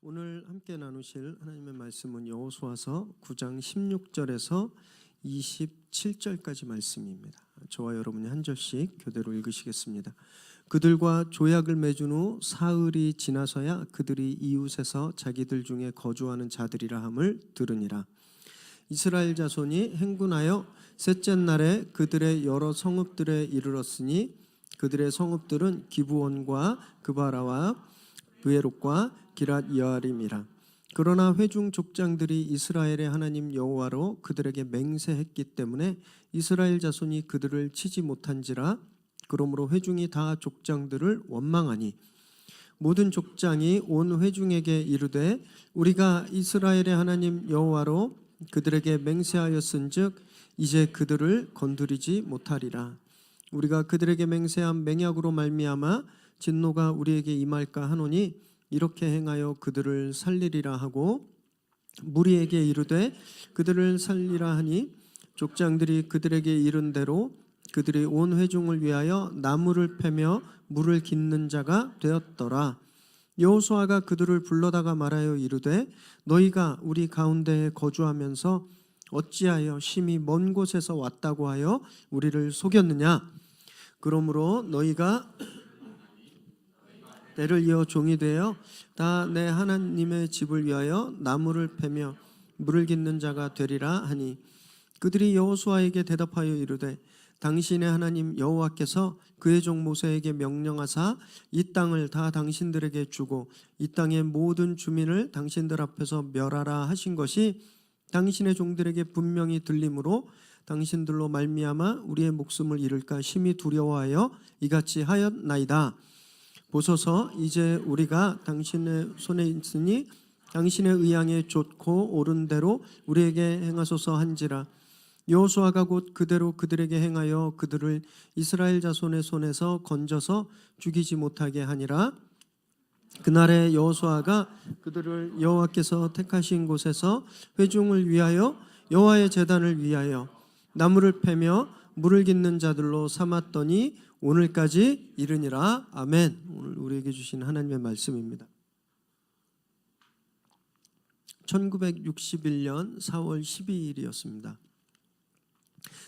오늘 함께 나누실 하나님의 말씀은 여호수아서 9장 16절에서 27절까지 말씀입니다. 저와 여러분이 한 절씩 교대로 읽으시겠습니다. 그들과 조약을 맺은 후 사흘이 지나서야 그들이 이웃에서 자기들 중에 거주하는 자들이라 함을 들으니라. 이스라엘 자손이 행군하여 셋째 날에 그들의 여러 성읍들에 이르렀으니 그들의 성읍들은 기브온과 그바라와 브에롯과 기랏 여아림이라. 그러나 회중 족장들이 이스라엘의 하나님 여호와로 그들에게 맹세했기 때문에 이스라엘 자손이 그들을 치지 못한지라. 그러므로 회중이 다 족장들을 원망하니 모든 족장이 온 회중에게 이르되 우리가 이스라엘의 하나님 여호와로 그들에게 맹세하였은즉 이제 그들을 건드리지 못하리라. 우리가 그들에게 맹세한 맹약으로 말미암아 진노가 우리에게 임할까 하노니 이렇게 행하여 그들을 살리리라 하고 무리에게 이르되 그들을 살리라 하니 족장들이 그들에게 이른 대로 그들이 온 회중을 위하여 나무를 패며 물을 깃는 자가 되었더라. 여호수아가 그들을 불러다가 말하여 이르되 너희가 우리 가운데에 거주하면서 어찌하여 심히 먼 곳에서 왔다고 하여 우리를 속였느냐. 그러므로 너희가 때를 이어 종이 되어 다 내 하나님의 집을 위하여 나무를 패며 물을 깃는 자가 되리라 하니 그들이 여호수아에게 대답하여 이르되 당신의 하나님 여호와께서 그의 종 모세에게 명령하사 이 땅을 다 당신들에게 주고 이 땅의 모든 주민을 당신들 앞에서 멸하라 하신 것이 당신의 종들에게 분명히 들림으로 당신들로 말미암아 우리의 목숨을 잃을까 심히 두려워하여 이같이 하였나이다. 보소서 이제 우리가 당신의 손에 있으니 당신의 의향에 좋고 옳은 대로 우리에게 행하소서 한지라. 여호수아가 곧 그대로 그들에게 행하여 그들을 이스라엘 자손의 손에서 건져서 죽이지 못하게 하니라. 그날에 여호수아가 그들을 여호와께서 택하신 곳에서 회중을 위하여 여호와의 제단을 위하여 나무를 패며 물을 깃는 자들로 삼았더니 오늘까지 이르니라. 아멘. 오늘 우리에게 주신 하나님의 말씀입니다. 1961년 4월 12일이었습니다.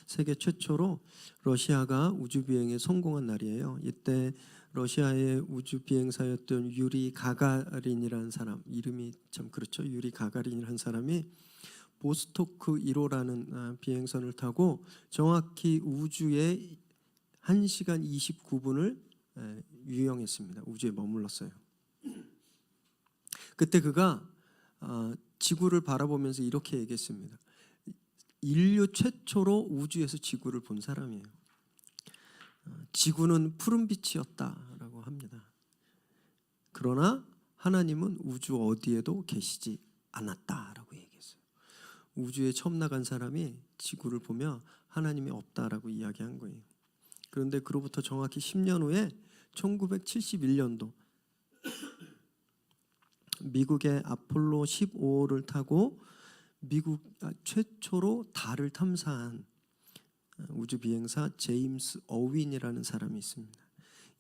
세계 최초로 러시아가 우주비행에 성공한 날이에요. 이때 러시아의 우주비행사였던 유리 가가린이라는 사람, 이름이 참 그렇죠. 유리 가가린이라는 사람이 보스토크 1호라는 비행선을 타고 정확히 우주에 1시간 29분을 유영했습니다. 우주에 머물렀어요. 그때 그가 지구를 바라보면서 이렇게 얘기했습니다. 인류 최초로 우주에서 지구를 본 사람이에요. 지구는 푸른빛이었다라고 합니다. 그러나 하나님은 우주 어디에도 계시지 않았다라고 얘기했어요. 우주에 처음 나간 사람이 지구를 보며 하나님이 없다라고 이야기한 거예요. 그런데 그로부터 정확히 10년 후에 1971년도 미국의 아폴로 15호를 타고 미국 최초로 달을 탐사한 우주비행사 제임스 어윈이라는 사람이 있습니다.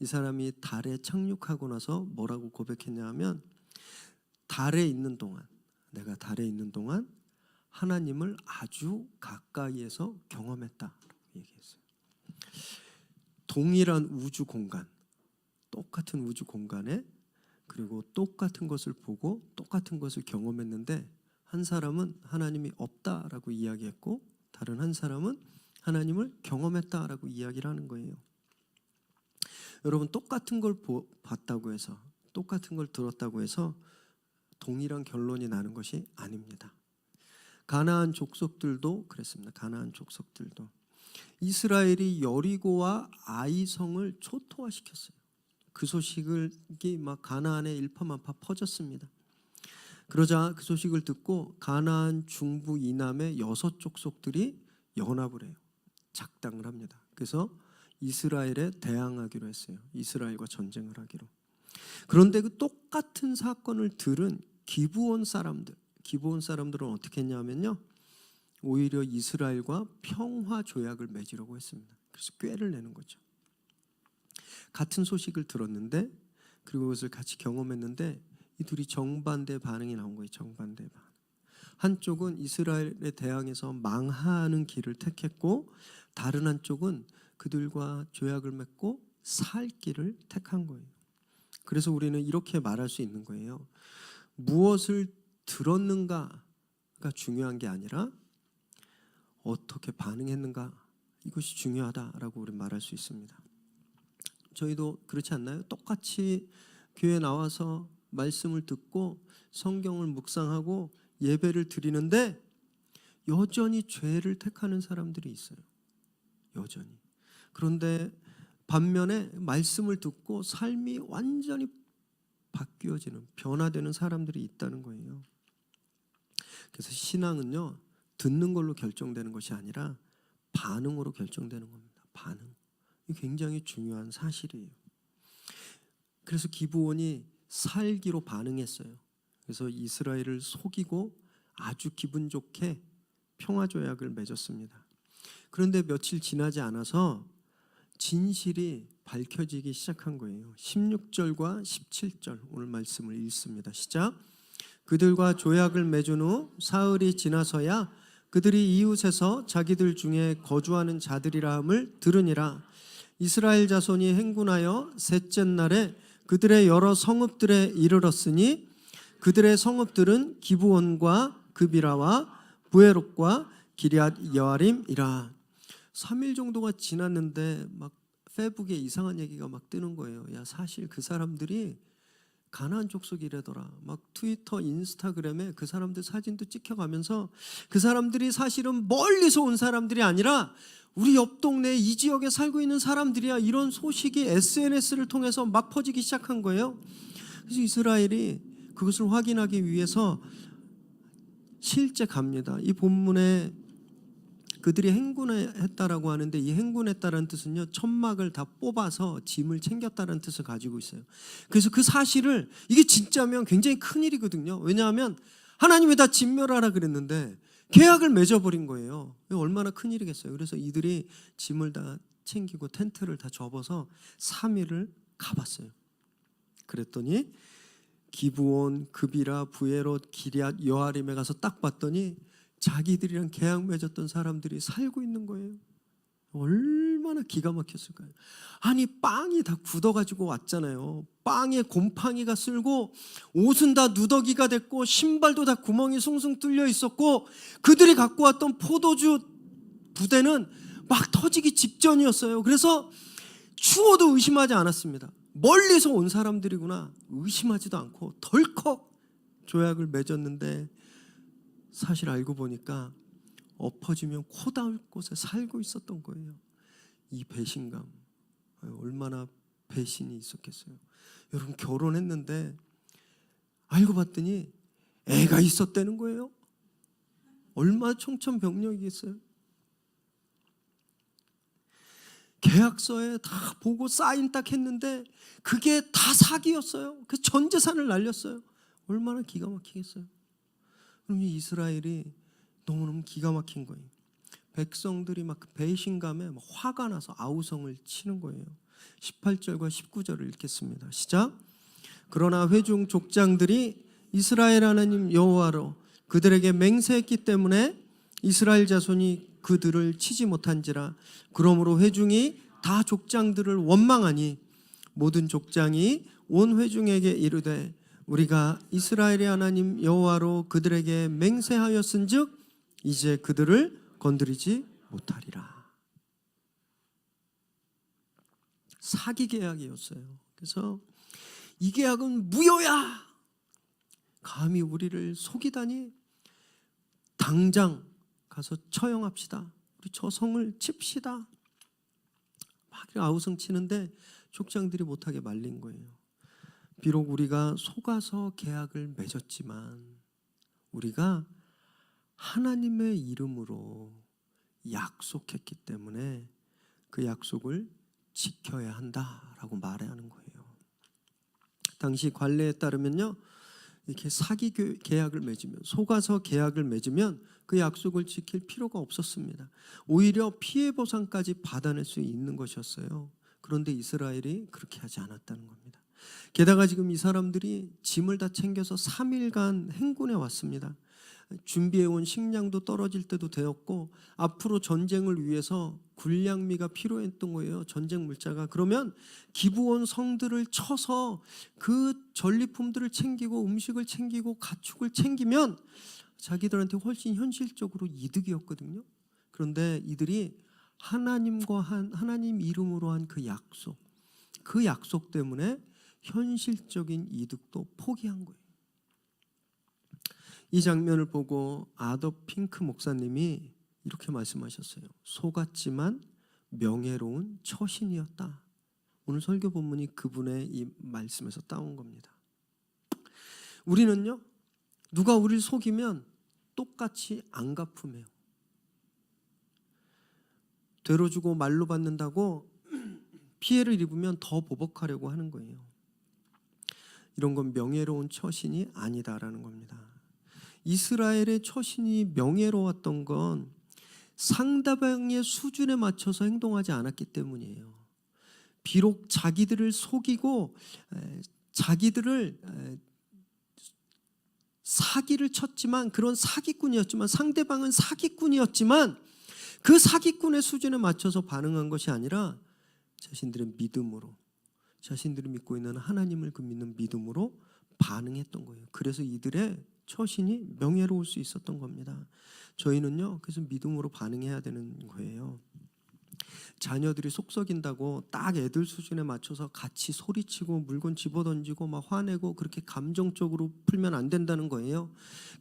이 사람이 달에 착륙하고 나서 뭐라고 고백했냐면 달에 있는 동안, 내가 달에 있는 동안 하나님을 아주 가까이에서 경험했다라고 얘기했어요. 동일한 우주 공간, 똑같은 우주 공간에 그리고 똑같은 것을 보고 똑같은 것을 경험했는데 한 사람은 하나님이 없다라고 이야기했고 다른 한 사람은 하나님을 경험했다라고 이야기를 하는 거예요. 여러분, 똑같은 걸 봤다고 해서 똑같은 걸 들었다고 해서 동일한 결론이 나는 것이 아닙니다. 가나안 족속들도 그랬습니다. 가나안 족속들도 이스라엘이 여리고와 아이성을 초토화시켰어요. 그 소식이 막 가나안에 일파만파 퍼졌습니다. 그러자 그 소식을 듣고 가나안 중부 이남의 6 족속들이 연합을 해요. 작당을 합니다. 그래서 이스라엘에 대항하기로 했어요. 이스라엘과 전쟁을 하기로. 그런데 그 똑같은 사건을 들은 기브온 사람들은 어떻게 했냐면요, 오히려 이스라엘과 평화 조약을 맺으려고 했습니다. 그래서 꾀를 내는 거죠. 같은 소식을 들었는데 그리고 그것을 같이 경험했는데 이 둘이 정반대 반응이 나온 거예요. 정반대 반응. 한쪽은 이스라엘에 대항해서 망하는 길을 택했고 다른 한쪽은 그들과 조약을 맺고 살 길을 택한 거예요. 그래서 우리는 이렇게 말할 수 있는 거예요. 무엇을 들었는가가 중요한 게 아니라 어떻게 반응했는가, 이것이 중요하다라고 우리는 말할 수 있습니다. 저희도 그렇지 않나요? 똑같이 교회에 나와서 말씀을 듣고 성경을 묵상하고 예배를 드리는데 여전히 죄를 택하는 사람들이 있어요. 여전히. 그런데 반면에 말씀을 듣고 삶이 완전히 바뀌어지는, 변화되는 사람들이 있다는 거예요. 그래서 신앙은요, 듣는 걸로 결정되는 것이 아니라 반응으로 결정되는 겁니다. 반응. 이게 굉장히 중요한 사실이에요. 그래서 기브온이 살기로 반응했어요. 그래서 이스라엘을 속이고 아주 기분 좋게 평화조약을 맺었습니다. 그런데 며칠 지나지 않아서 진실이 밝혀지기 시작한 거예요. 16절과 17절 오늘 말씀을 읽습니다. 시작. 그들과 조약을 맺은 후 사흘이 지나서야 그들이 이웃에서 자기들 중에 거주하는 자들이라 함을 들으니라. 이스라엘 자손이 행군하여 셋째 날에 그들의 여러 성읍들에 이르렀으니 그들의 성읍들은 기브온과 그비라와 부에롯과 기럇 여아림이라. 3일 정도가 지났는데 막 페북에 이상한 얘기가 막 뜨는 거예요. 야, 사실 그 사람들이 가나안 족속이래더라. 막 트위터, 인스타그램에 그 사람들 사진도 찍혀가면서 그 사람들이 사실은 멀리서 온 사람들이 아니라 우리 옆 동네 이 지역에 살고 있는 사람들이야. 이런 소식이 SNS를 통해서 막 퍼지기 시작한 거예요. 그래서 이스라엘이 그것을 확인하기 위해서 실제 갑니다. 이 본문에 그들이 행군했다라고 하는데 이 행군했다라는 뜻은요, 천막을 다 뽑아서 짐을 챙겼다는 뜻을 가지고 있어요. 그래서 그 사실을, 이게 진짜면 굉장히 큰일이거든요. 왜냐하면 하나님이 다 진멸하라 그랬는데 계약을 맺어버린 거예요. 얼마나 큰일이겠어요. 그래서 이들이 짐을 다 챙기고 텐트를 다 접어서 3일을 가봤어요. 그랬더니 기브온, 그비라, 부에롯, 기럇 여아림에 가서 딱 봤더니 자기들이랑 계약 맺었던 사람들이 살고 있는 거예요. 얼마나 기가 막혔을까요? 아니, 빵이 다 굳어가지고 왔잖아요. 빵에 곰팡이가 쓸고 옷은 다 누더기가 됐고 신발도 다 구멍이 숭숭 뚫려 있었고 그들이 갖고 왔던 포도주 부대는 막 터지기 직전이었어요. 그래서 추워도 의심하지 않았습니다. 멀리서 온 사람들이구나 의심하지도 않고 덜컥 조약을 맺었는데 사실 알고 보니까 엎어지면 코 닿을 곳에 살고 있었던 거예요. 이 배신감, 얼마나 배신이 있었겠어요. 여러분, 결혼했는데 알고 봤더니 애가 있었다는 거예요. 얼마나 청천벽력이겠어요. 계약서에 다 보고 사인 딱 했는데 그게 다 사기였어요. 그 전 재산을 날렸어요. 얼마나 기가 막히겠어요. 그럼 이 이스라엘이 너무너무 기가 막힌 거예요. 백성들이 막 배신감에 막 화가 나서 아우성을 치는 거예요. 18절과 19절을 읽겠습니다. 시작. 그러나 회중 족장들이 이스라엘 하나님 여호와로 그들에게 맹세했기 때문에 이스라엘 자손이 그들을 치지 못한지라. 그러므로 회중이 다 족장들을 원망하니 모든 족장이 온 회중에게 이르되 우리가 이스라엘의 하나님 여호와로 그들에게 맹세하였은즉 이제 그들을 건드리지 못하리라. 사기 계약이었어요. 그래서 이 계약은 무효야. 감히 우리를 속이다니. 당장 가서 처형합시다. 우리 저 성을 칩시다. 막 아우성 치는데 족장들이 못하게 말린 거예요. 비록 우리가 속아서 계약을 맺었지만 우리가 하나님의 이름으로 약속했기 때문에 그 약속을 지켜야 한다라고 말하는 거예요. 당시 관례에 따르면요, 이렇게 사기 계약을 맺으면, 속아서 계약을 맺으면 그 약속을 지킬 필요가 없었습니다. 오히려 피해 보상까지 받아낼 수 있는 것이었어요. 그런데 이스라엘이 그렇게 하지 않았다는 겁니다. 게다가 지금 이 사람들이 짐을 다 챙겨서 3일간 행군해 왔습니다. 준비해온 식량도 떨어질 때도 되었고 앞으로 전쟁을 위해서 군량미가 필요했던 거예요. 전쟁 물자가. 그러면 기브온 성들을 쳐서 그 전리품들을 챙기고 음식을 챙기고 가축을 챙기면 자기들한테 훨씬 현실적으로 이득이었거든요. 그런데 이들이 하나님 이름으로 한 그 약속 때문에 현실적인 이득도 포기한 거예요. 이 장면을 보고 아더 핑크 목사님이 이렇게 말씀하셨어요. 속았지만 명예로운 처신이었다. 오늘 설교 본문이 그분의 이 말씀에서 따온 겁니다. 우리는요, 누가 우리를 속이면 똑같이 안 갚으며 되로 주고 말로 받는다고 피해를 입으면 더 보복하려고 하는 거예요. 이런 건 명예로운 처신이 아니다라는 겁니다. 이스라엘의 처신이 명예로웠던 건 상대방의 수준에 맞춰서 행동하지 않았기 때문이에요. 비록 자기들을 속이고 자기들을 사기를 쳤지만, 그런 사기꾼이었지만, 상대방은 사기꾼이었지만 그 사기꾼의 수준에 맞춰서 반응한 것이 아니라 자신들의 믿음으로, 자신들이 믿고 있는 하나님을 믿는 믿음으로 반응했던 거예요. 그래서 이들의 처신이 명예로울 수 있었던 겁니다. 저희는요, 그래서 믿음으로 반응해야 되는 거예요. 자녀들이 속썩인다고 딱 애들 수준에 맞춰서 같이 소리치고 물건 집어던지고 막 화내고 그렇게 감정적으로 풀면 안 된다는 거예요.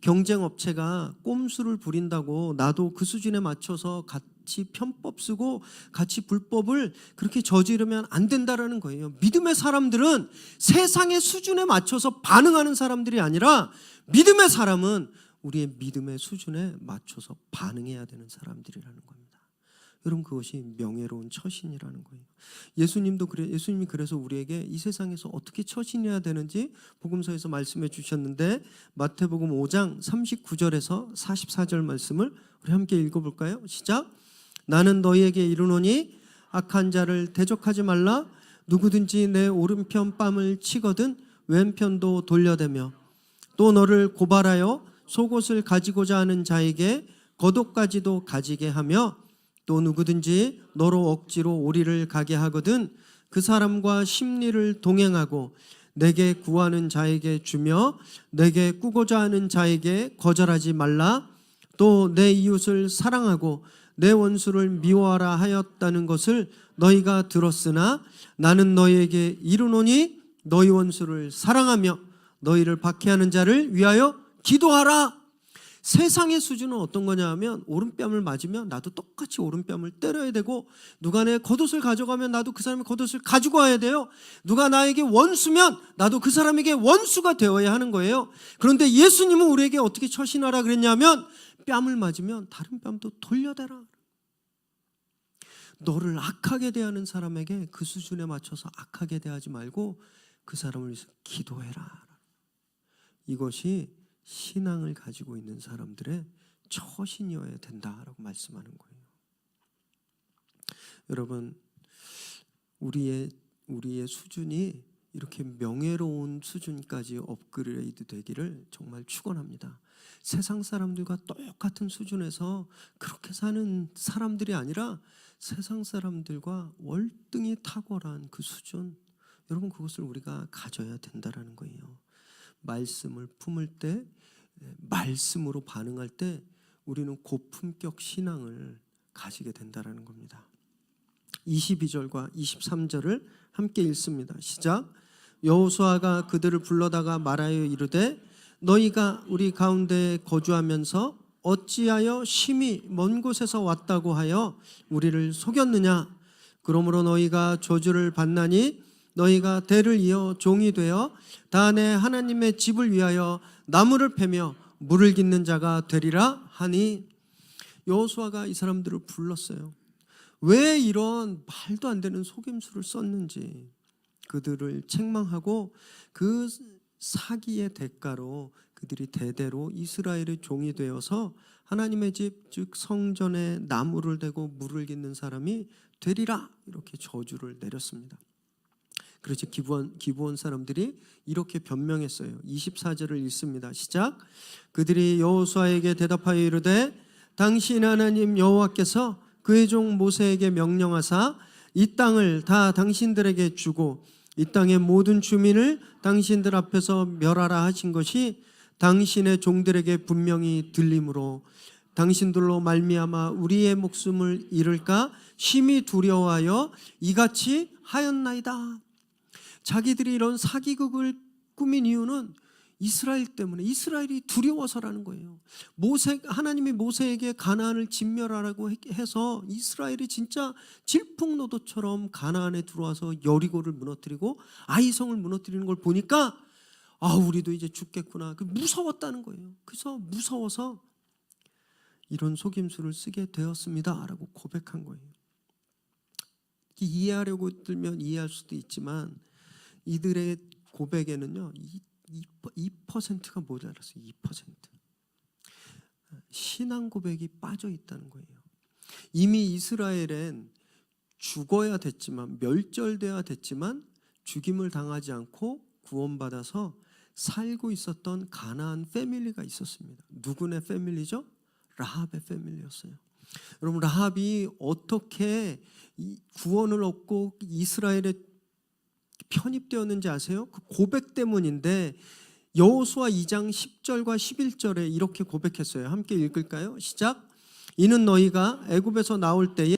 경쟁업체가 꼼수를 부린다고 나도 그 수준에 맞춰서 같이 편법 쓰고 같이 불법을 그렇게 저지르면 안 된다는 거예요. 믿음의 사람들은 세상의 수준에 맞춰서 반응하는 사람들이 아니라, 믿음의 사람은 우리의 믿음의 수준에 맞춰서 반응해야 되는 사람들이라는 겁니다. 여러분, 그것이 명예로운 처신이라는 거예요. 예수님이 그래서 우리에게 이 세상에서 어떻게 처신해야 되는지 복음서에서 말씀해 주셨는데, 마태복음 5장 39절에서 44절 말씀을 우리 함께 읽어볼까요? 시작. 나는 너희에게 이르노니 악한 자를 대적하지 말라. 누구든지 내 오른편 뺨을 치거든 왼편도 돌려대며, 또 너를 고발하여 속옷을 가지고자 하는 자에게 겉옷까지도 가지게 하며, 또 누구든지 너로 억지로 오리를 가게 하거든 그 사람과 심리를 동행하고 내게 구하는 자에게 주며 내게 꾸고자 하는 자에게 거절하지 말라. 또 내 이웃을 사랑하고 내 원수를 미워하라 하였다는 것을 너희가 들었으나 나는 너희에게 이르노니 너희 원수를 사랑하며 너희를 박해하는 자를 위하여 기도하라. 세상의 수준은 어떤 거냐 하면, 오른뺨을 맞으면 나도 똑같이 오른뺨을 때려야 되고, 누가 내 겉옷을 가져가면 나도 그 사람의 겉옷을 가지고 와야 돼요. 누가 나에게 원수면 나도 그 사람에게 원수가 되어야 하는 거예요. 그런데 예수님은 우리에게 어떻게 처신하라 그랬냐면, 뺨을 맞으면 다른 뺨도 돌려대라. 너를 악하게 대하는 사람에게 그 수준에 맞춰서 악하게 대하지 말고 그 사람을 위해서 기도해라. 이것이 신앙을 가지고 있는 사람들의 처신이어야 된다라고 말씀하는 거예요. 여러분, 우리의 수준이 이렇게 명예로운 수준까지 업그레이드 되기를 정말 축원합니다. 세상 사람들과 똑같은 수준에서 그렇게 사는 사람들이 아니라 세상 사람들과 월등히 탁월한 그 수준, 여러분, 그것을 우리가 가져야 된다라는 거예요. 말씀을 품을 때, 말씀으로 반응할 때 우리는 고품격 신앙을 가지게 된다라는 겁니다. 22절과 23절을 함께 읽습니다. 시작. 여호수아가 그들을 불러다가 말하여 이르되 너희가 우리 가운데 거주하면서 어찌하여 심히 먼 곳에서 왔다고 하여 우리를 속였느냐. 그러므로 너희가 저주를 받나니 너희가 대를 이어 종이 되어 다내 하나님의 집을 위하여 나무를 패며 물을 깃는 자가 되리라 하니. 여호수아가 이 사람들을 불렀어요. 왜 이런 말도 안 되는 속임수를 썼는지 그들을 책망하고 그 사기의 대가로 그들이 대대로 이스라엘의 종이 되어서 하나님의 집 즉 성전에 나무를 대고 물을 깃는 사람이 되리라 이렇게 저주를 내렸습니다. 그래서 기브온 사람들이 이렇게 변명했어요. 24절을 읽습니다. 시작. 그들이 여호수아에게 대답하여 이르되 당신 하나님 여호와께서 그의 종 모세에게 명령하사 이 땅을 다 당신들에게 주고 이 땅의 모든 주민을 당신들 앞에서 멸하라 하신 것이 당신의 종들에게 분명히 들림으로 당신들로 말미암아 우리의 목숨을 잃을까 심히 두려워하여 이같이 하였나이다. 자기들이 이런 사기극을 꾸민 이유는 이스라엘 때문에, 이스라엘이 두려워서라는 거예요. 하나님이 모세에게 가나안을 진멸하라고 해서 이스라엘이 진짜 질풍노도처럼 가나안에 들어와서 여리고를 무너뜨리고 아이성을 무너뜨리는 걸 보니까 우리도 이제 죽겠구나. 무서웠다는 거예요. 그래서 무서워서 이런 속임수를 쓰게 되었습니다 라고 고백한 거예요. 이해하려고 들면 이해할 수도 있지만 이들의 고백에는요 2%가 모자랐어요. 2%. 신앙 고백이 빠져 있다는 거예요. 이미 이스라엘은 죽어야 됐지만, 멸절돼야 됐지만 죽임을 당하지 않고 구원받아서 살고 있었던 가나안 패밀리가 있었습니다. 누구네 패밀리죠? 라합의 패밀리였어요. 여러분, 라합이 어떻게 구원을 얻고 이스라엘에 편입되었는지 아세요? 그 고백 때문인데 여호수아 2장 10절과 11절에 이렇게 고백했어요. 함께 읽을까요? 시작. 이는 너희가 애굽에서 나올 때에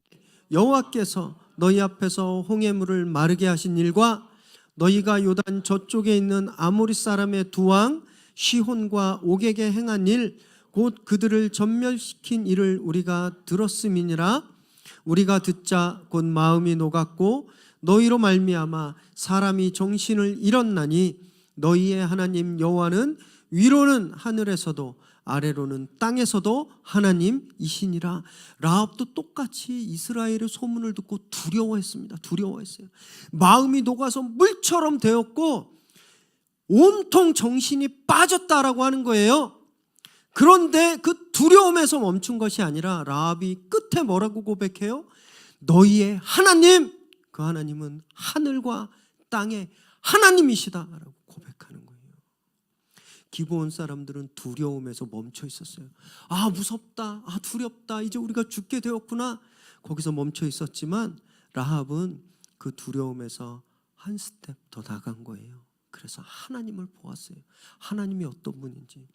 여호와께서 너희 앞에서 홍해물을 마르게 하신 일과 너희가 요단 저쪽에 있는 아모리 사람의 두 왕 시혼과 옥에게 행한 일 곧 그들을 전멸시킨 일을 우리가 들었음이니라. 우리가 듣자 곧 마음이 녹았고 너희로 말미암아 사람이 정신을 잃었나니 너희의 하나님 여호와는 위로는 하늘에서도 아래로는 땅에서도 하나님이시니라. 라합도 똑같이 이스라엘의 소문을 듣고 두려워했습니다. 두려워했어요. 마음이 녹아서 물처럼 되었고 온통 정신이 빠졌다라고 하는 거예요. 그런데 그 두려움에서 멈춘 것이 아니라 라합이 끝에 뭐라고 고백해요? 너희의 하나님, 그 하나님은 하늘과 땅의 하나님이시다라고 고백하는 거예요. 기브온 사람들은 두려움에서 멈춰 있었어요. 무섭다, 두렵다, 이제 우리가 죽게 되었구나. 거기서 멈춰 있었지만 라합은 그 두려움에서 한 스텝 더 나간 거예요. 그래서 하나님을 보았어요. 하나님이 어떤 분인지.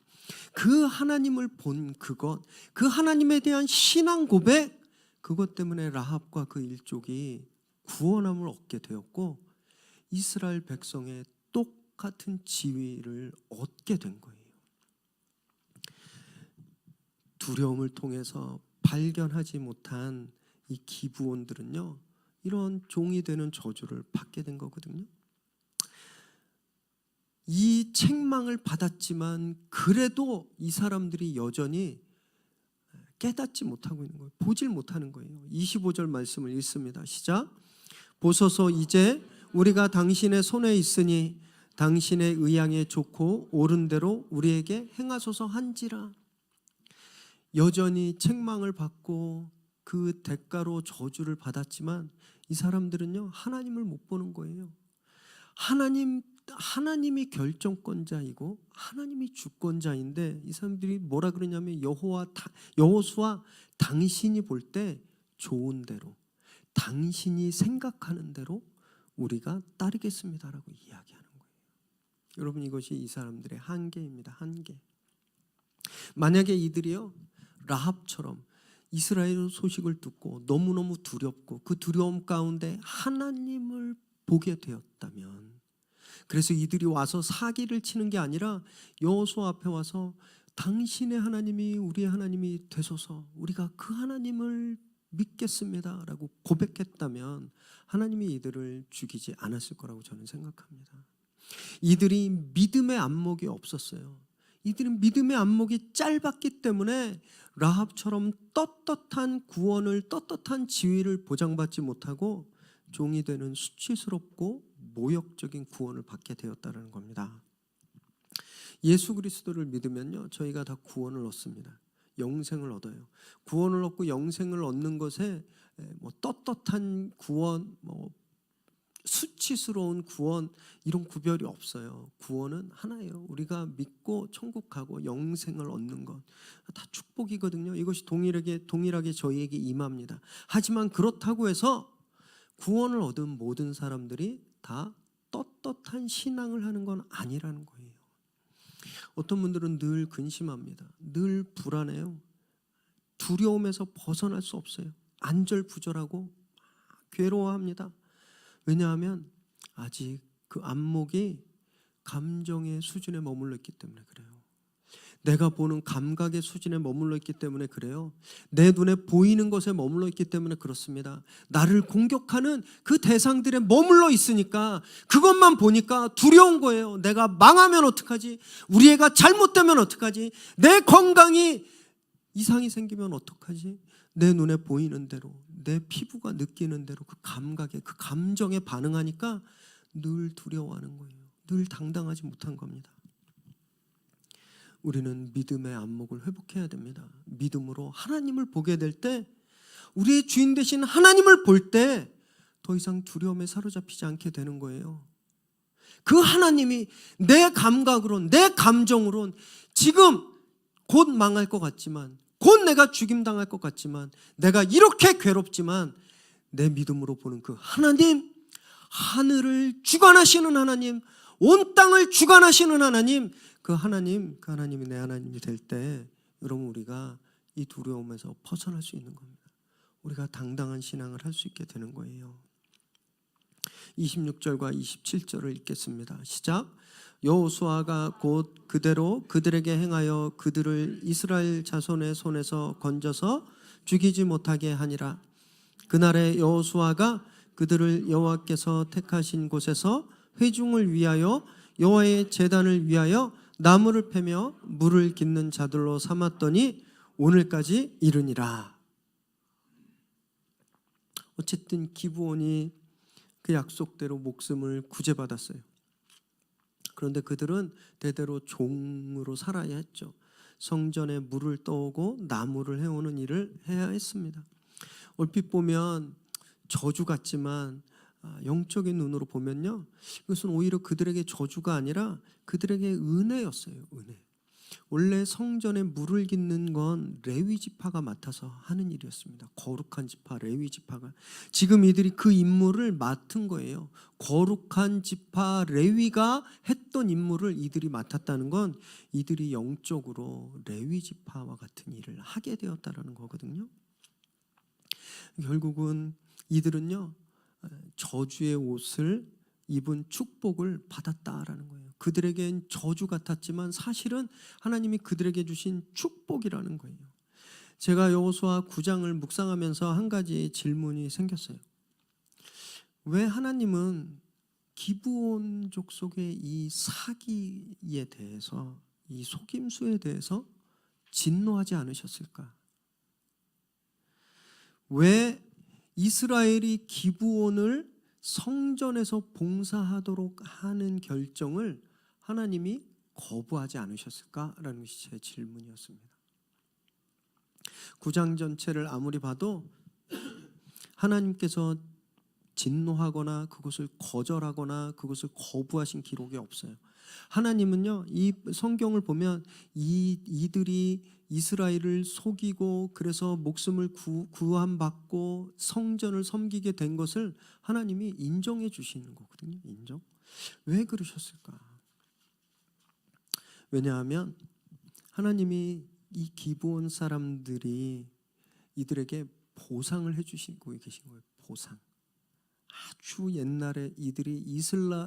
그 하나님을 본 그것, 그 하나님에 대한 신앙 고백, 그것 때문에 라합과 그 일족이 구원함을 얻게 되었고 이스라엘 백성의 똑같은 지위를 얻게 된 거예요. 두려움을 통해서 발견하지 못한 이 기브온들은요, 이런 종이 되는 저주를 받게 된 거거든요. 이 책망을 받았지만 그래도 이 사람들이 여전히 깨닫지 못하고 있는 거예요. 보질 못하는 거예요. 25절 말씀을 읽습니다. 시작. 보소서 이제 우리가 당신의 손에 있으니 당신의 의향에 좋고 옳은 대로 우리에게 행하소서 한지라. 여전히 책망을 받고 그 대가로 저주를 받았지만 이 사람들은요 하나님을 못 보는 거예요. 하나님이 결정권자이고 하나님이 주권자인데 이 사람들이 뭐라 그러냐면 여호수아 당신이 볼 때 좋은 대로 당신이 생각하는 대로 우리가 따르겠습니다라고 이야기하는 거예요. 여러분, 이것이 이 사람들의 한계입니다. 한계. 만약에 이들이요 라합처럼 이스라엘 소식을 듣고 너무너무 두렵고 그 두려움 가운데 하나님을 보게 되었다면, 그래서 이들이 와서 사기를 치는 게 아니라 여호수아 앞에 와서 당신의 하나님이 우리의 하나님이 되소서, 우리가 그 하나님을 믿겠습니다 라고 고백했다면 하나님이 이들을 죽이지 않았을 거라고 저는 생각합니다. 이들이 믿음의 안목이 없었어요. 이들은 믿음의 안목이 짧았기 때문에 라합처럼 떳떳한 구원을, 떳떳한 지위를 보장받지 못하고 종이 되는 수치스럽고 모욕적인 구원을 받게 되었다는 겁니다. 예수 그리스도를 믿으면요, 저희가 다 구원을 얻습니다. 영생을 얻어요. 구원을 얻고 영생을 얻는 것에 뭐 떳떳한 구원, 뭐 수치스러운 구원, 이런 구별이 없어요. 구원은 하나예요. 우리가 믿고 천국 가고 영생을 얻는 것 다 축복이거든요. 이것이 동일하게 저희에게 임합니다. 하지만 그렇다고 해서 구원을 얻은 모든 사람들이 다 떳떳한 신앙을 하는 건 아니라는 거예요. 어떤 분들은 늘 근심합니다. 늘 불안해요. 두려움에서 벗어날 수 없어요. 안절부절하고 괴로워합니다. 왜냐하면 아직 그 안목이 감정의 수준에 머물러 있기 때문에 그래요. 내가 보는 감각의 수준에 머물러 있기 때문에 그래요. 내 눈에 보이는 것에 머물러 있기 때문에 그렇습니다. 나를 공격하는 그 대상들에 머물러 있으니까 그것만 보니까 두려운 거예요. 내가 망하면 어떡하지? 우리 애가 잘못되면 어떡하지? 내 건강이 이상이 생기면 어떡하지? 내 눈에 보이는 대로, 내 피부가 느끼는 대로 그 감각에, 그 감정에 반응하니까 늘 두려워하는 거예요. 늘 당당하지 못한 겁니다. 우리는 믿음의 안목을 회복해야 됩니다. 믿음으로 하나님을 보게 될 때, 우리의 주인 되신 하나님을 볼 때 더 이상 두려움에 사로잡히지 않게 되는 거예요. 그 하나님이 내 감각으론, 내 감정으론 지금 곧 망할 것 같지만, 곧 내가 죽임당할 것 같지만, 내가 이렇게 괴롭지만 내 믿음으로 보는 그 하나님, 하늘을 주관하시는 하나님, 온 땅을 주관하시는 하나님, 그 하나님이 내 하나님이 될 때 여러분 우리가 이 두려움에서 벗어날 수 있는 겁니다. 우리가 당당한 신앙을 할 수 있게 되는 거예요. 26절과 27절을 읽겠습니다. 시작. 여호수아가 곧 그대로 그들에게 행하여 그들을 이스라엘 자손의 손에서 건져서 죽이지 못하게 하니라. 그날에 여호수아가 그들을 여호와께서 택하신 곳에서 회중을 위하여 여호와의 제단을 위하여 나무를 패며 물을 깃는 자들로 삼았더니 오늘까지 이르니라. 어쨌든 기브온이 그 약속대로 목숨을 구제받았어요. 그런데 그들은 대대로 종으로 살아야 했죠. 성전에 물을 떠오고 나무를 해오는 일을 해야 했습니다. 얼핏 보면 저주 같지만 영적인 눈으로 보면요, 이것은 오히려 그들에게 저주가 아니라 그들에게 은혜였어요. 은혜. 원래 성전에 물을 깃는 건 레위 지파가 맡아서 하는 일이었습니다. 거룩한 지파, 레위 지파가. 지금 이들이 그 임무를 맡은 거예요. 거룩한 지파 레위가 했던 임무를 이들이 맡았다는 건 이들이 영적으로 레위 지파와 같은 일을 하게 되었다는 거거든요. 결국은 이들은요, 저주의 옷을 입은 축복을 받았다라는 거예요. 그들에겐 저주 같았지만 사실은 하나님이 그들에게 주신 축복이라는 거예요. 제가 여호수아 9장을 묵상하면서 한 가지 질문이 생겼어요. 왜 하나님은 기브온 족속의 이 사기에 대해서, 이 속임수에 대해서 진노하지 않으셨을까? 왜 이스라엘이 기브온을 성전에서 봉사하도록 하는 결정을 하나님이 거부하지 않으셨을까라는 것이 제 질문이었습니다. 9장 전체를 아무리 봐도 하나님께서 진노하거나 그것을 거절하거나 그것을 거부하신 기록이 없어요. 하나님은요, 이 성경을 보면 이들이 이스라엘을 속이고 그래서 목숨을 구원받고 성전을 섬기게 된 것을 하나님이 인정해 주시는 거거든요. 인정. 왜 그러셨을까? 왜냐하면 하나님이 이 기브온 사람들이 이들에게 보상을 해주시고 계신 거예요. 보상. 아주 옛날에 이들이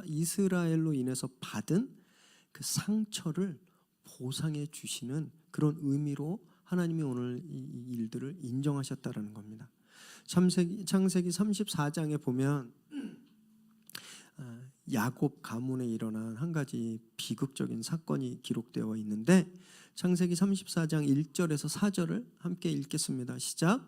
이스라엘로 인해서 받은 그 상처를 보상해 주시는 그런 의미로 하나님이 오늘 이 일들을 인정하셨다라는 겁니다. 창세기 34장에 보면 야곱 가문에 일어난 한 가지 비극적인 사건이 기록되어 있는데, 창세기 34장 1절에서 4절을 함께 읽겠습니다. 시작.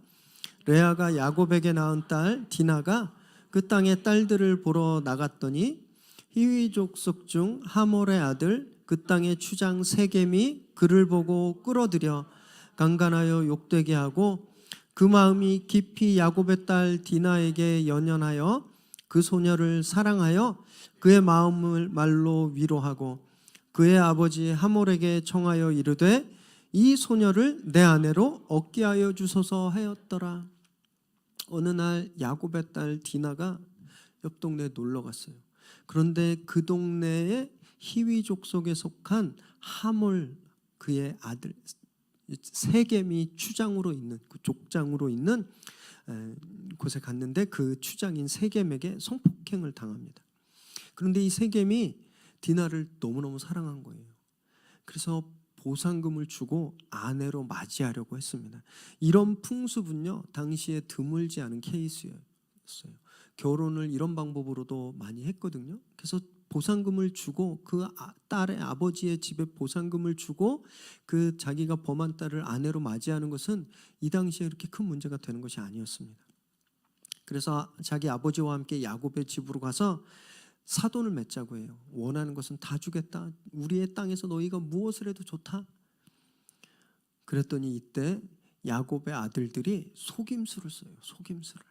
레아가 야곱에게 낳은 딸 디나가 그 땅의 딸들을 보러 나갔더니 히위 족속 중 하몰의 아들 그 땅의 추장 세겜이 그를 보고 끌어들여 강간하여 욕되게 하고 그 마음이 깊이 야곱의 딸 디나에게 연연하여 그 소녀를 사랑하여 그의 마음을 말로 위로하고 그의 아버지 하몰에게 청하여 이르되 이 소녀를 내 아내로 얻게 하여 주소서 하였더라. 어느 날 야곱의 딸 디나가 옆 동네에 놀러 갔어요. 그런데 그 동네에 히위족 속에 속한 하몰 그의 아들 세겜이 추장으로 있는 그 족장으로 있는 곳에 갔는데 그 추장인 세겜에게 성폭행을 당합니다. 그런데 이 세겜이 디나를 너무너무 사랑한 거예요. 그래서 보상금을 주고 아내로 맞이하려고 했습니다. 이런 풍습은요, 당시에 드물지 않은 케이스였어요. 결혼을 이런 방법으로도 많이 했거든요. 그래서 보상금을 주고 그 딸의 아버지의 집에 보상금을 주고 그 자기가 범한 딸을 아내로 맞이하는 것은 이 당시에 그렇게 큰 문제가 되는 것이 아니었습니다. 그래서 자기 아버지와 함께 야곱의 집으로 가서 사돈을 맺자고 해요. 원하는 것은 다 주겠다. 우리의 땅에서 너희가 무엇을 해도 좋다. 그랬더니 이때 야곱의 아들들이 속임수를 써요. 속임수를.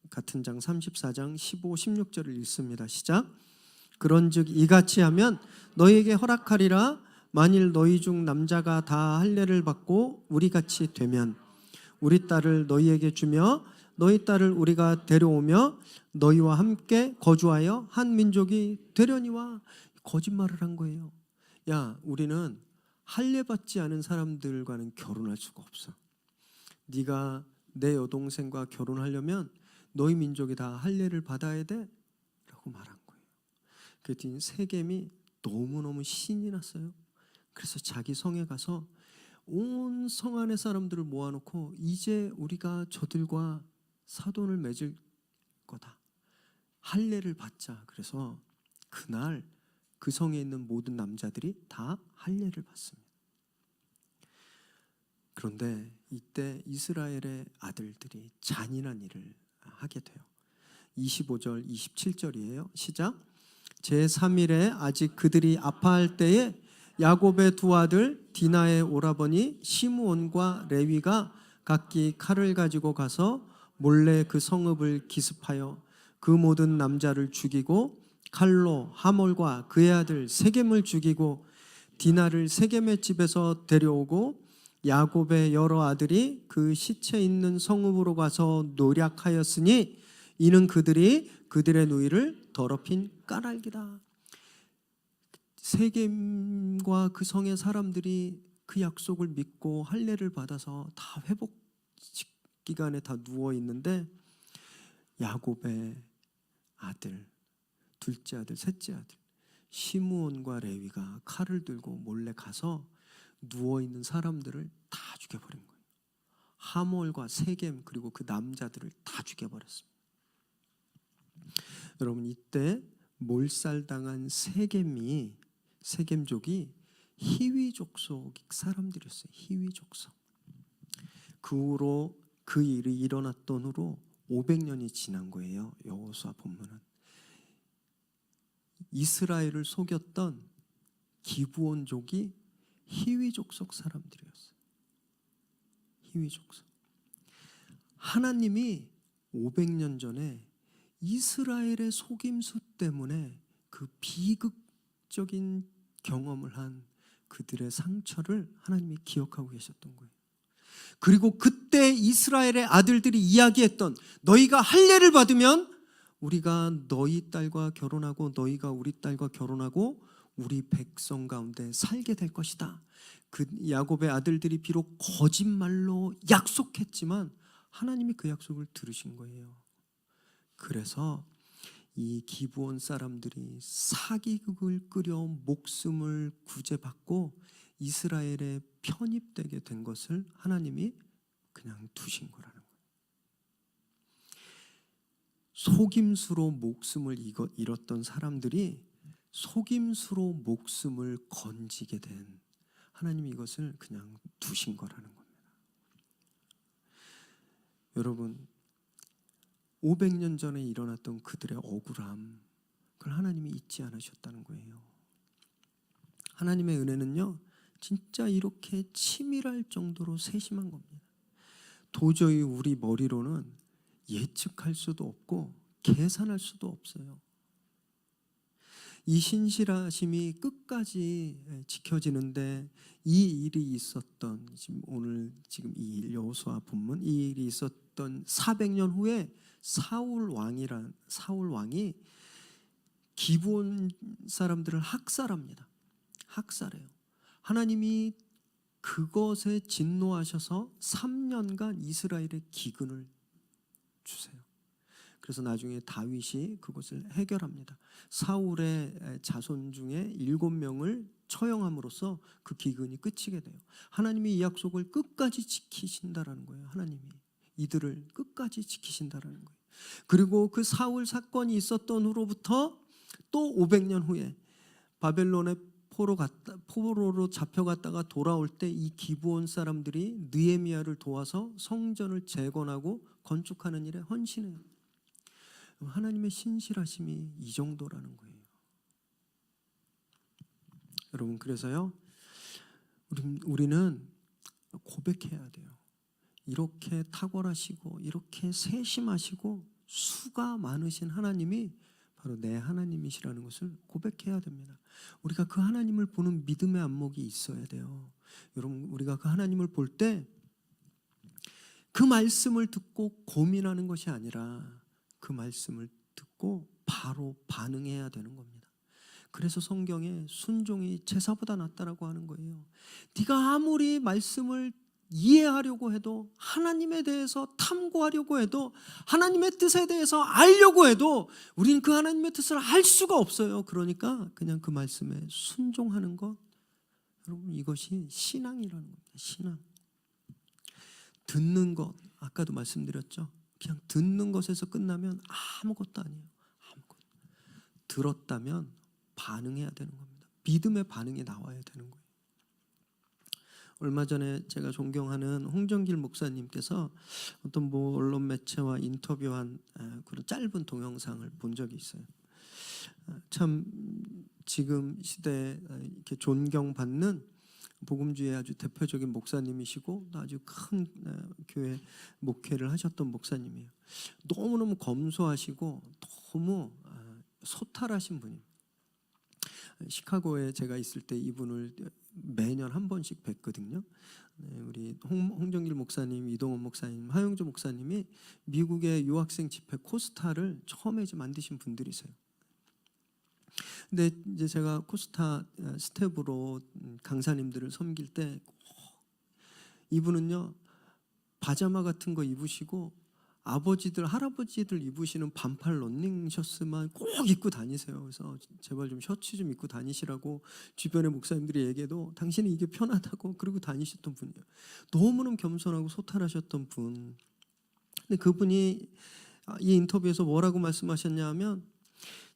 같은 장 34장 15, 16절을 읽습니다. 시작. 그런즉 이같이 하면 너희에게 허락하리라. 만일 너희 중 남자가 다 할례를 받고 우리같이 되면 우리 딸을 너희에게 주며 너희 딸을 우리가 데려오며 너희와 함께 거주하여 한 민족이 되려니와. 거짓말을 한 거예요. 야, 우리는 할례 받지 않은 사람들과는 결혼할 수가 없어. 네가 내 여동생과 결혼하려면 너희 민족이 다 할례를 받아야 돼 라고 말한 거예요. 그랬더니 세겜이 너무너무 신이 났어요. 그래서 자기 성에 가서 온 성 안의 사람들을 모아놓고 이제 우리가 저들과 사돈을 맺을 거다. 할례를 받자. 그래서 그날 그 성에 있는 모든 남자들이 다 할례를 받습니다. 그런데 이때 이스라엘의 아들들이 잔인한 일을 하게 돼요. 25절, 27절이에요. 시작. 제3일에 아직 그들이 아파할 때에 야곱의 두 아들 디나의 오라버니 시므온과 레위가 각기 칼을 가지고 가서 몰래 그 성읍을 기습하여 그 모든 남자를 죽이고 칼로 하몰과 그의 아들 세겜을 죽이고 디나를 세겜의 집에서 데려오고 야곱의 여러 아들이 그 시체 있는 성읍으로 가서 노략하였으니 이는 그들이 그들의 누이를 더럽힌 까닭이다. 세겜과 그 성의 사람들이 그 약속을 믿고 할례를 받아서 다 회복 기간에 다 누워 있는데 야곱의 아들, 둘째 아들, 셋째 아들 시므온과 레위가 칼을 들고 몰래 가서 누워있는 사람들을 다 죽여버린 거예요. 하몰과 세겜 그리고 그 남자들을 다 죽여버렸습니다. 여러분, 이때 몰살당한 세겜족이 히위족 속 사람들이었어요. 히위족 속. 그 후로 그 일이 일어났던 후로 500년이 지난 거예요. 여호수아 본문은. 이스라엘을 속였던 기브온족이 히위족 속 사람들이었어요. 히위족 속. 하나님이 500년 전에 이스라엘의 속임수 때문에 그 비극적인 경험을 한 그들의 상처를 하나님이 기억하고 계셨던 거예요. 그리고 그때 이스라엘의 아들들이 이야기했던 너희가 할례를 받으면 우리가 너희 딸과 결혼하고 너희가 우리 딸과 결혼하고 우리 백성 가운데 살게 될 것이다. 그 야곱의 아들들이 비록 거짓말로 약속했지만 하나님이 그 약속을 들으신 거예요. 그래서 이 기브온 사람들이 사기극을 끓여 목숨을 구제받고 이스라엘에 편입되게 된 것을 하나님이 그냥 두신 거라는 거예요. 속임수로 목숨을 잃었던 사람들이 속임수로 목숨을 건지게 된 하나님이 이것을 그냥 두신 거라는 겁니다. 여러분, 500년 전에 일어났던 그들의 억울함, 그걸 하나님이 잊지 않으셨다는 거예요. 하나님의 은혜는요, 진짜 이렇게 치밀할 정도로 세심한 겁니다. 도저히 우리 머리로는 예측할 수도 없고 계산할 수도 없어요. 이 신실하심이 끝까지 지켜지는데 이 일이 있었던, 지금 이 일, 여호수아 본문, 이 일이 있었던 400년 후에 사울 왕이 기브온 사람들을 학살합니다. 학살해요. 하나님이 그것에 진노하셔서 3년간 이스라엘에 기근을 주세요. 그래서 나중에 다윗이 그것을 해결합니다. 사울의 자손 중에 7명을 처형함으로써 그 기근이 끝이게 돼요. 하나님이 이 약속을 끝까지 지키신다라는 거예요. 하나님이 이들을 끝까지 지키신다라는 거예요. 그리고 그 사울 사건이 있었던 후로부터 또 500년 후에 바벨론의 포로로 잡혀갔다가 돌아올 때 이 기브온 사람들이 느헤미야를 도와서 성전을 재건하고 건축하는 일에 헌신해요. 하나님의 신실하심이 이 정도라는 거예요. 여러분, 그래서요, 우리는 고백해야 돼요. 이렇게 탁월하시고 이렇게 세심하시고 수가 많으신 하나님이 바로 내 하나님이시라는 것을 고백해야 됩니다. 우리가 그 하나님을 보는 믿음의 안목이 있어야 돼요. 여러분, 우리가 그 하나님을 볼 때 그 말씀을 듣고 고민하는 것이 아니라 그 말씀을 듣고 바로 반응해야 되는 겁니다. 그래서 성경에 순종이 제사보다 낫다라고 하는 거예요. 네가 아무리 말씀을 이해하려고 해도, 하나님에 대해서 탐구하려고 해도, 하나님의 뜻에 대해서 알려고 해도 우리는 그 하나님의 뜻을 알 수가 없어요. 그러니까 그냥 그 말씀에 순종하는 것, 여러분, 이것이 신앙이라는 겁니다. 신앙. 듣는 것, 아까도 말씀드렸죠. 그냥 듣는 것에서 끝나면 아무것도 아니에요. 아무것도. 들었다면 반응해야 되는 겁니다. 믿음의 반응이 나와야 되는 거예요. 얼마 전에 제가 존경하는 홍정길 목사님께서 어떤 언론 매체와 인터뷰한 그런 짧은 동영상을 본 적이 있어요. 참 지금 시대에 이렇게 존경받는 복음주의 아주 대표적인 목사님이시고 아주 큰 교회 목회를 하셨던 목사님이에요. 너무너무 검소하시고 너무 소탈하신 분입니다. 시카고에 제가 있을 때 이분을 매년 한 번씩 뵀거든요. 우리 홍정길 목사님, 이동원 목사님, 하영조 목사님이 미국의 유학생 집회 코스타를 처음에 만드신 분들이세요. 근데 이제 제가 코스타 스텝으로 강사님들을 섬길 때 이분은요, 파자마 같은 거 입으시고 아버지들, 할아버지들 입으시는 반팔 런닝셔츠만 꼭 입고 다니세요. 그래서 제발 좀 셔츠 좀 입고 다니시라고 주변의 목사님들이 얘기해도 당신은 이게 편하다고 그러고 다니셨던 분이에요. 너무너무 겸손하고 소탈하셨던 분. 근데 그분이 이 인터뷰에서 뭐라고 말씀하셨냐 하면,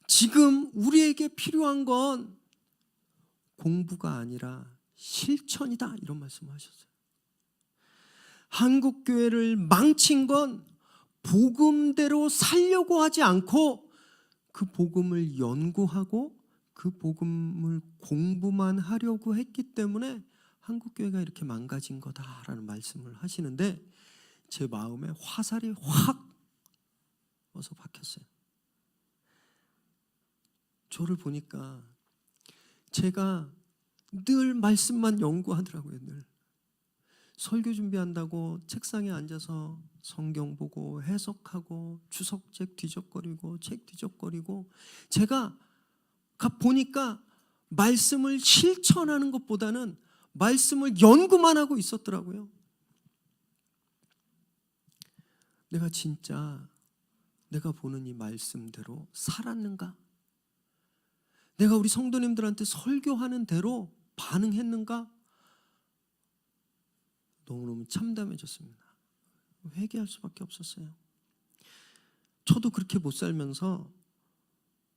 지금 우리에게 필요한 건 공부가 아니라 실천이다, 이런 말씀을 하셨어요. 한국 교회를 망친 건 복음대로 살려고 하지 않고 그 복음을 연구하고 그 복음을 공부만 하려고 했기 때문에 한국 교회가 이렇게 망가진 거다라는 말씀을 하시는데, 제 마음에 화살이 확 와서 박혔어요. 저를 보니까 제가 늘 말씀만 연구하더라고요. 늘 설교 준비한다고 책상에 앉아서 성경 보고 해석하고 주석책 뒤적거리고 책 뒤적거리고, 제가 보니까 말씀을 실천하는 것보다는 말씀을 연구만 하고 있었더라고요. 내가 진짜 내가 보는 이 말씀대로 살았는가? 내가 우리 성도님들한테 설교하는 대로 반응했는가? 너무너무 참담해졌습니다. 회개할 수밖에 없었어요. 저도 그렇게 못 살면서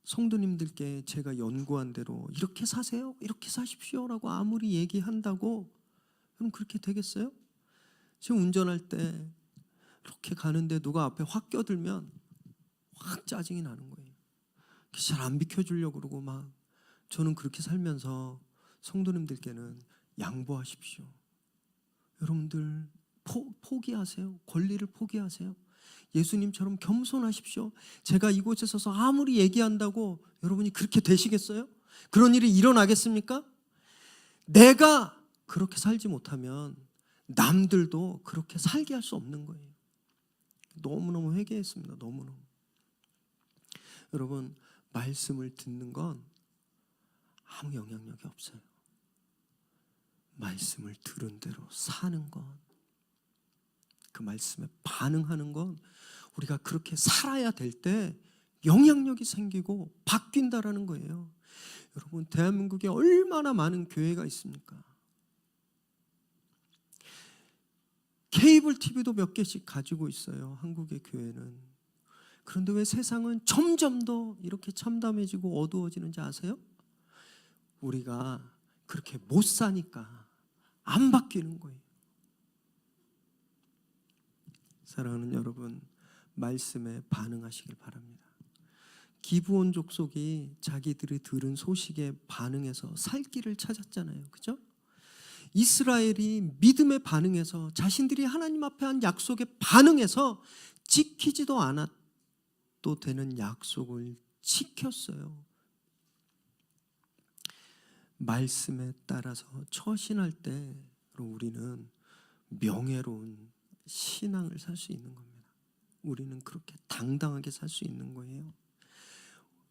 성도님들께 제가 연구한 대로 이렇게 사세요, 이렇게 사십시오라고 아무리 얘기한다고 그럼 그렇게 되겠어요? 지금 운전할 때 이렇게 가는데 누가 앞에 확 껴들면 확 짜증이 나는 거예요. 잘 안 비켜주려고 그러고 막. 저는 그렇게 살면서 성도님들께는 양보하십시오. 여러분들 포기하세요. 권리를 포기하세요. 예수님처럼 겸손하십시오. 제가 이곳에 서서 아무리 얘기한다고 여러분이 그렇게 되시겠어요? 그런 일이 일어나겠습니까? 내가 그렇게 살지 못하면 남들도 그렇게 살게 할 수 없는 거예요. 너무너무 회개했습니다. 너무너무. 여러분, 말씀을 듣는 건 아무 영향력이 없어요. 말씀을 들은 대로 사는 것, 그 말씀에 반응하는 건 우리가 그렇게 살아야 될 때 영향력이 생기고 바뀐다라는 거예요. 여러분, 대한민국에 얼마나 많은 교회가 있습니까? 케이블 TV도 몇 개씩 가지고 있어요. 한국의 교회는. 그런데 왜 세상은 점점 더 이렇게 참담해지고 어두워지는지 아세요? 우리가 그렇게 못 사니까 안 바뀌는 거예요. 사랑하는 여러분, 말씀에 반응하시길 바랍니다. 기브온 족속이 자기들이 들은 소식에 반응해서 살 길을 찾았잖아요. 그죠? 이스라엘이 믿음에 반응해서 자신들이 하나님 앞에 한 약속에 반응해서 지키지도 않아도 되는 약속을 지켰어요. 말씀에 따라서 처신할 때 우리는 명예로운 신앙을 살 수 있는 겁니다. 우리는 그렇게 당당하게 살 수 있는 거예요.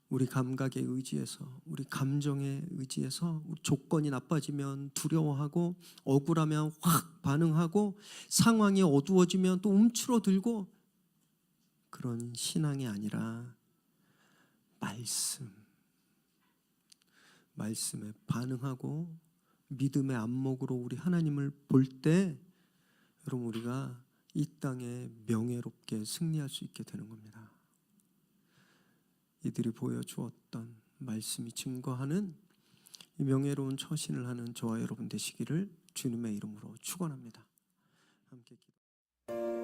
우리 감각에 의지해서, 우리 감정에 의지해서 조건이 나빠지면 두려워하고, 억울하면 확 반응하고, 상황이 어두워지면 또 움츠러들고, 그런 신앙이 아니라 말씀에 반응하고 믿음의 안목으로 우리 하나님을 볼 때 여러분, 우리가 이 땅에 명예롭게 승리할 수 있게 되는 겁니다. 이들이 보여주었던 말씀이 증거하는 이 명예로운 처신을 하는 저와 여러분 되시기를 주님의 이름으로 축원합니다. 함께 기도.